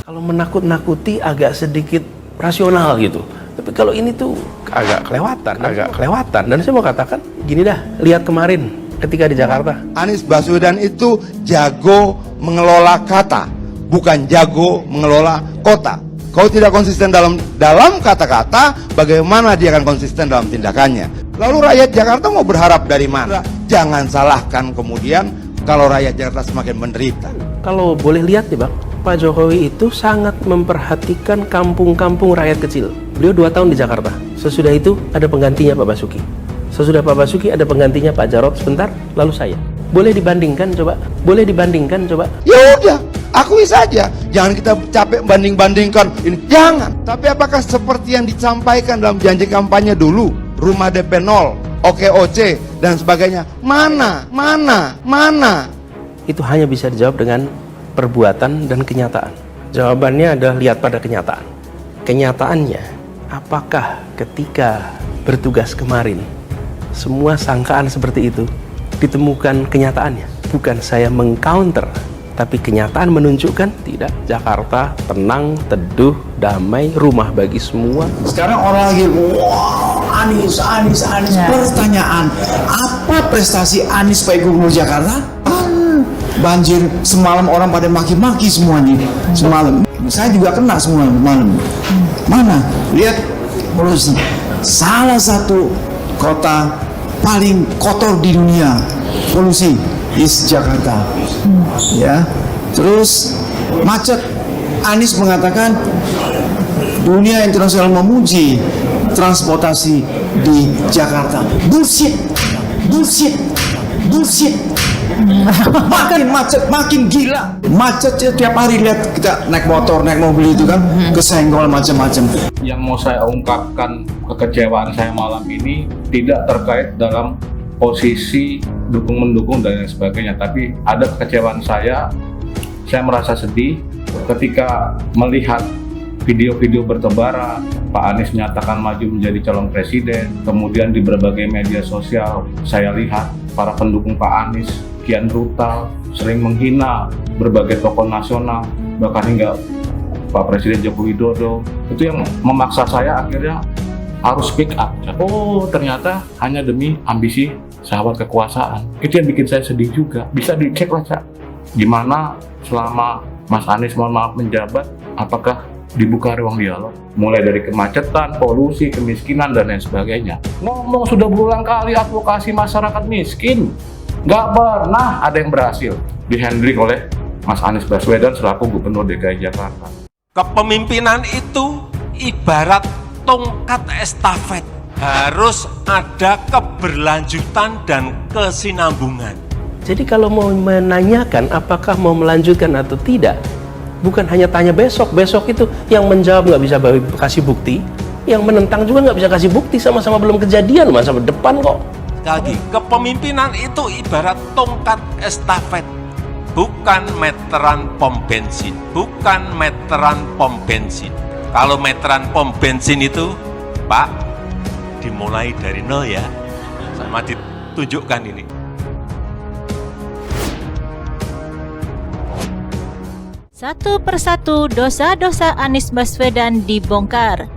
Kalau menakut-nakuti agak sedikit rasional gitu. Tapi kalau ini tuh agak kelewatan. Dan saya mau katakan, gini dah, lihat kemarin ketika di Jakarta. Anies Baswedan itu jago mengelola kata, bukan jago mengelola kota. Kalau tidak konsisten dalam kata-kata, bagaimana dia akan konsisten dalam tindakannya? Lalu rakyat Jakarta mau berharap dari mana? Jangan salahkan kemudian kalau rakyat Jakarta semakin menderita. Kalau boleh lihat nih Bang, Pak Jokowi itu sangat memperhatikan kampung-kampung rakyat kecil. Beliau 2 tahun di Jakarta. Sesudah itu ada penggantinya Pak Basuki. Sesudah Pak Basuki ada penggantinya Pak Jarod sebentar, lalu saya. Boleh dibandingkan coba? Ya udah, akui saja. Jangan kita capek banding-bandingkan ini. Jangan. Tapi apakah seperti yang disampaikan dalam janji kampanye dulu, rumah DP 0, OKOC dan sebagainya? Mana? Itu hanya bisa dijawab dengan perbuatan dan kenyataan. Jawabannya adalah lihat pada kenyataan. Kenyataannya, apakah ketika bertugas kemarin semua sangkaan seperti itu ditemukan kenyataannya? Bukan saya mengcounter, tapi kenyataan menunjukkan tidak. Jakarta tenang, teduh, damai, rumah bagi semua. Sekarang orang lagi, wah Anies. Pertanyaan, apa prestasi Anies sebagai Gubernur Jakarta? Banjir semalam, orang pada maki-maki semuanya semalam. Saya juga kena semua malam. Mana? Lihat polusi. Salah satu kota paling kotor di dunia polusi di Jakarta. Ya. Terus macet. Anies mengatakan dunia internasional memuji transportasi di Jakarta. Bullshit. Makin macet, makin gila. Macet tiap hari, lihat kita naik motor, naik mobil itu kan kesenggol macam-macam. Yang mau saya ungkapkan kekecewaan saya malam ini tidak terkait dalam posisi dukung-mendukung dan lain sebagainya, tapi ada kekecewaan saya merasa sedih ketika melihat video-video bertebaran Pak Anies menyatakan maju menjadi calon presiden. Kemudian di berbagai media sosial saya lihat para pendukung Pak Anies kian brutal, sering menghina berbagai tokoh nasional, bahkan hingga Pak Presiden Joko Widodo. Itu yang memaksa saya akhirnya harus speak up. Oh, ternyata hanya demi ambisi sahabat kekuasaan. Itu yang bikin saya sedih juga. Bisa dicek lah, Cak. Gimana selama Mas Anies mohon maaf menjabat, apakah dibuka ruang dialog? Mulai dari kemacetan, polusi, kemiskinan, dan lain sebagainya. Ngomong sudah berulang kali advokasi masyarakat miskin. Nggak pernah ada yang berhasil dihandling oleh Mas Anies Baswedan selaku Gubernur DKI Jakarta. Kepemimpinan itu ibarat tongkat estafet. Harus ada keberlanjutan dan kesinambungan. Jadi kalau mau menanyakan apakah mau melanjutkan atau tidak, bukan hanya tanya besok itu yang menjawab nggak bisa kasih bukti, yang menentang juga nggak bisa kasih bukti, sama-sama belum kejadian, masa depan kok. Sekali lagi, kepemimpinan itu ibarat tongkat estafet, bukan meteran pom bensin. Kalau meteran pom bensin itu, Pak, dimulai dari nol ya, sama ditunjukkan ini. Satu persatu dosa-dosa Anies Baswedan dibongkar.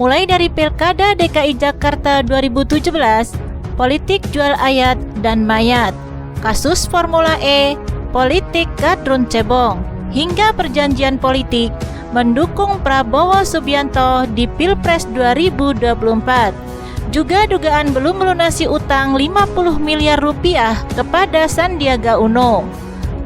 Mulai dari Pilkada DKI Jakarta 2017, politik jual ayat dan mayat, kasus Formula E, politik gadrun cebong, hingga perjanjian politik mendukung Prabowo Subianto di Pilpres 2024. Juga dugaan belum melunasi utang 50 miliar rupiah kepada Sandiaga Uno.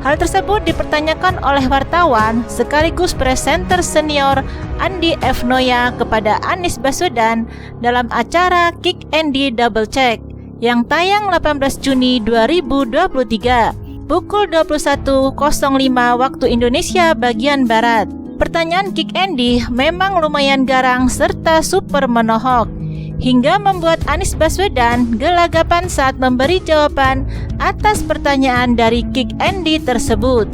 Hal tersebut dipertanyakan oleh wartawan sekaligus presenter senior Andi F. Noya kepada Anies Baswedan dalam acara Kick Andy Double Check yang tayang 18 Juni 2023 pukul 21.05 waktu Indonesia bagian Barat. Pertanyaan Kick Andy memang lumayan garang serta super menohok, hingga membuat Anies Baswedan gelagapan saat memberi jawaban atas pertanyaan dari Kick Andy tersebut.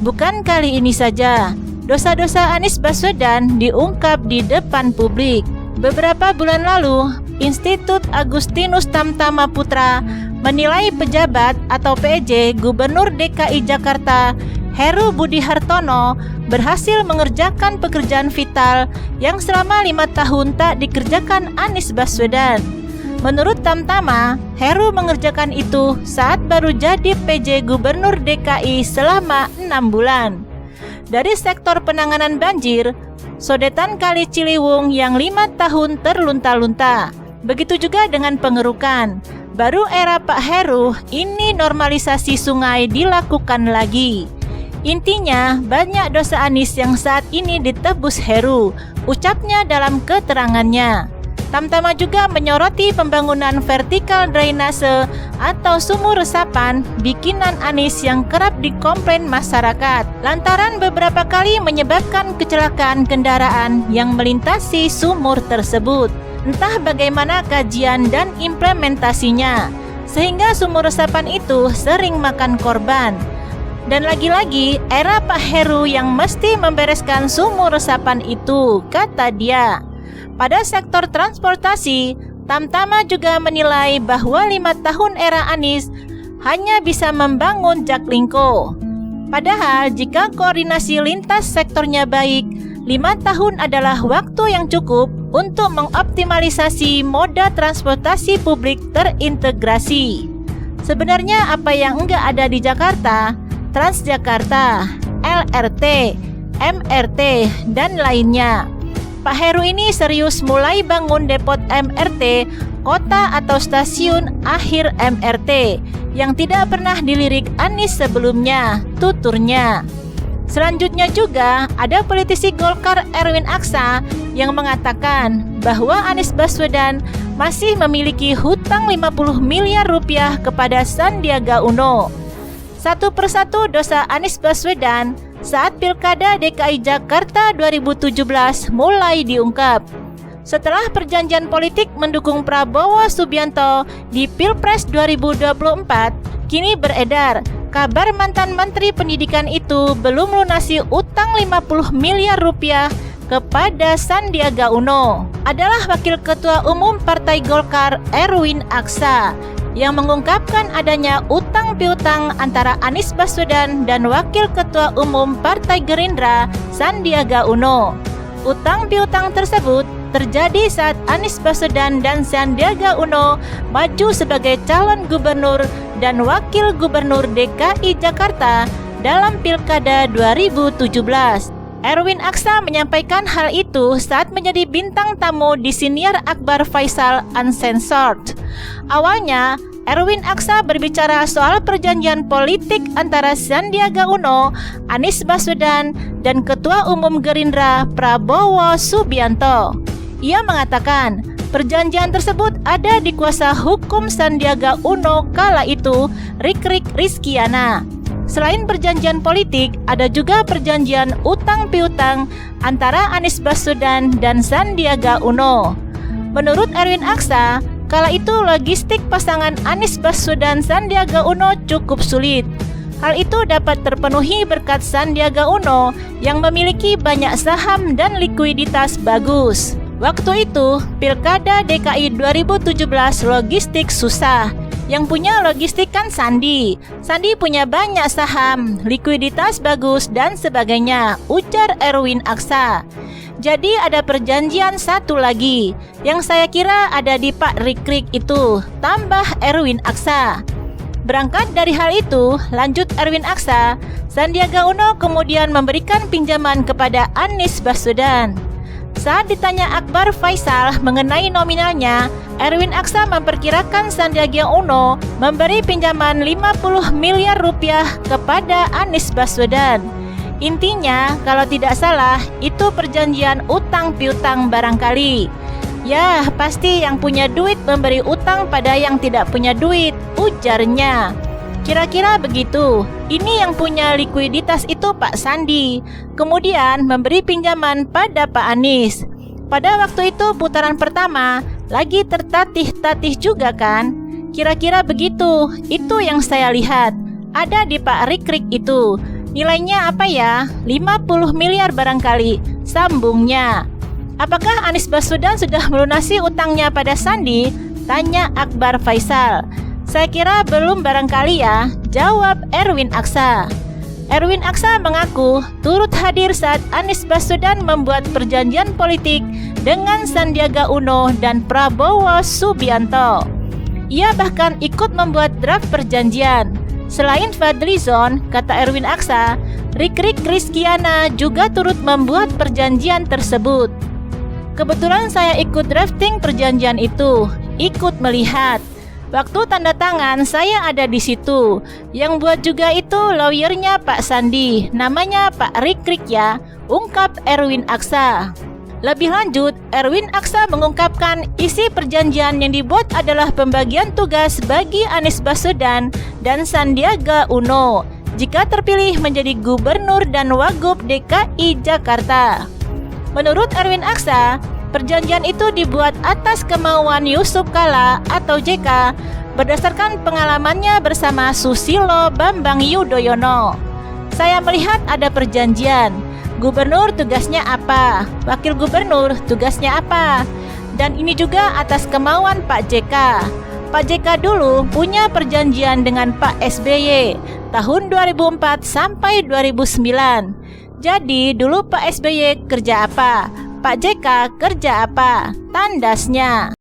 Bukan kali ini saja, dosa-dosa Anies Baswedan diungkap di depan publik. Beberapa bulan lalu, Institut Agustinus Tamtama Putra menilai pejabat atau PJ Gubernur DKI Jakarta Heru Budi Hartono berhasil mengerjakan pekerjaan vital yang selama 5 tahun tak dikerjakan Anies Baswedan. Menurut Tamtama, Heru mengerjakan itu saat baru jadi PJ Gubernur DKI selama 6 bulan. Dari sektor penanganan banjir, sodetan Kali Ciliwung yang 5 tahun terlunta-lunta. Begitu juga dengan pengerukan. Baru era Pak Heru, ini normalisasi sungai dilakukan lagi. Intinya, banyak dosa Anies yang saat ini ditebus Heru, ucapnya dalam keterangannya. Tamtama juga menyoroti pembangunan vertikal drainase atau sumur resapan bikinan Anies yang kerap dikomplain masyarakat lantaran beberapa kali menyebabkan kecelakaan kendaraan yang melintasi sumur tersebut. Entah bagaimana kajian dan implementasinya, sehingga sumur resapan itu sering makan korban. Dan lagi-lagi, era Pak Heru yang mesti membereskan sumur resapan itu, kata dia. Pada sektor transportasi, Tamtama juga menilai bahwa 5 tahun era Anies hanya bisa membangun Jaklingko. Padahal jika koordinasi lintas sektornya baik, 5 tahun adalah waktu yang cukup untuk mengoptimalisasi moda transportasi publik terintegrasi. Sebenarnya apa yang enggak ada di Jakarta, Transjakarta, LRT, MRT, dan lainnya. Pak Heru ini serius mulai bangun depot MRT, kota atau stasiun akhir MRT, yang tidak pernah dilirik Anies sebelumnya, tuturnya. Selanjutnya juga ada politisi Golkar Erwin Aksa yang mengatakan bahwa Anies Baswedan masih memiliki hutang 50 miliar rupiah kepada Sandiaga Uno. Satu persatu dosa Anies Baswedan saat Pilkada DKI Jakarta 2017 mulai diungkap. Setelah perjanjian politik mendukung Prabowo Subianto di Pilpres 2024, kini beredar kabar mantan Menteri Pendidikan itu belum lunasi utang 50 miliar rupiah kepada Sandiaga Uno. Adalah Wakil Ketua Umum Partai Golkar Erwin Aksa yang mengungkapkan adanya utang piutang antara Anies Baswedan dan Wakil Ketua Umum Partai Gerindra Sandiaga Uno. Utang piutang tersebut terjadi saat Anies Baswedan dan Sandiaga Uno maju sebagai calon gubernur dan wakil gubernur DKI Jakarta dalam Pilkada 2017. Erwin Aksa menyampaikan hal itu saat menjadi bintang tamu di Siniar Akbar Faisal Uncensored. Awalnya, Erwin Aksa berbicara soal perjanjian politik antara Sandiaga Uno, Anies Baswedan, dan Ketua Umum Gerindra Prabowo Subianto. Ia mengatakan, perjanjian tersebut ada di kuasa hukum Sandiaga Uno kala itu, Rikrik Rizkiana. Selain perjanjian politik, ada juga perjanjian utang piutang antara Anies Baswedan dan Sandiaga Uno. Menurut Erwin Aksa, kala itu logistik pasangan Anies Baswedan Sandiaga Uno cukup sulit. Hal itu dapat terpenuhi berkat Sandiaga Uno yang memiliki banyak saham dan likuiditas bagus. Waktu itu, Pilkada DKI 2017 logistik susah. Yang punya logistik kan Sandi. Sandi punya banyak saham, likuiditas bagus, dan sebagainya, ujar Erwin Aksa. Jadi ada perjanjian satu lagi, yang saya kira ada di Pak Rikrik itu, tambah Erwin Aksa. Berangkat dari hal itu, lanjut Erwin Aksa, Sandiaga Uno kemudian memberikan pinjaman kepada Anies Baswedan. Saat ditanya Akbar Faisal mengenai nominalnya, Erwin Aksa memperkirakan Sandiaga Uno memberi pinjaman 50 miliar rupiah kepada Anies Baswedan. Intinya, kalau tidak salah, itu perjanjian utang piutang barangkali. Ya, pasti yang punya duit memberi utang pada yang tidak punya duit, ujarnya. Kira-kira begitu. Ini yang punya likuiditas itu Pak Sandi. Kemudian memberi pinjaman pada Pak Anies. Pada waktu itu putaran pertama lagi tertatih-tatih juga kan? Kira-kira begitu. Itu yang saya lihat. Ada di Pak Rikrik itu. Nilainya apa ya? 50 miliar barangkali. Sambungnya. Apakah Anies Baswedan sudah melunasi utangnya pada Sandi? Tanya Akbar Faisal. Saya kira belum barangkali ya, jawab Erwin Aksa. Erwin Aksa mengaku turut hadir saat Anies Baswedan membuat perjanjian politik dengan Sandiaga Uno dan Prabowo Subianto. Ia bahkan ikut membuat draft perjanjian. Selain Fadlizon, kata Erwin Aksa, Rikrik Rizkiana juga turut membuat perjanjian tersebut. Kebetulan saya ikut drafting perjanjian itu, ikut melihat. Waktu tanda tangan saya ada di situ. Yang buat juga itu lawyernya Pak Sandi, namanya Pak Rikrik ya, ungkap Erwin Aksa. Lebih lanjut, Erwin Aksa mengungkapkan isi perjanjian yang dibuat adalah pembagian tugas bagi Anies Baswedan dan Sandiaga Uno jika terpilih menjadi Gubernur dan Wagub DKI Jakarta. Menurut Erwin Aksa, perjanjian itu dibuat atas kemauan Yusuf Kala atau JK berdasarkan pengalamannya bersama Susilo Bambang Yudhoyono. Saya melihat ada perjanjian. Gubernur tugasnya apa? Wakil gubernur tugasnya apa? Dan ini juga atas kemauan Pak JK. Pak JK dulu punya perjanjian dengan Pak SBY tahun 2004 sampai 2009. Jadi dulu Pak SBY kerja apa? Pak JK kerja apa? Tandasnya.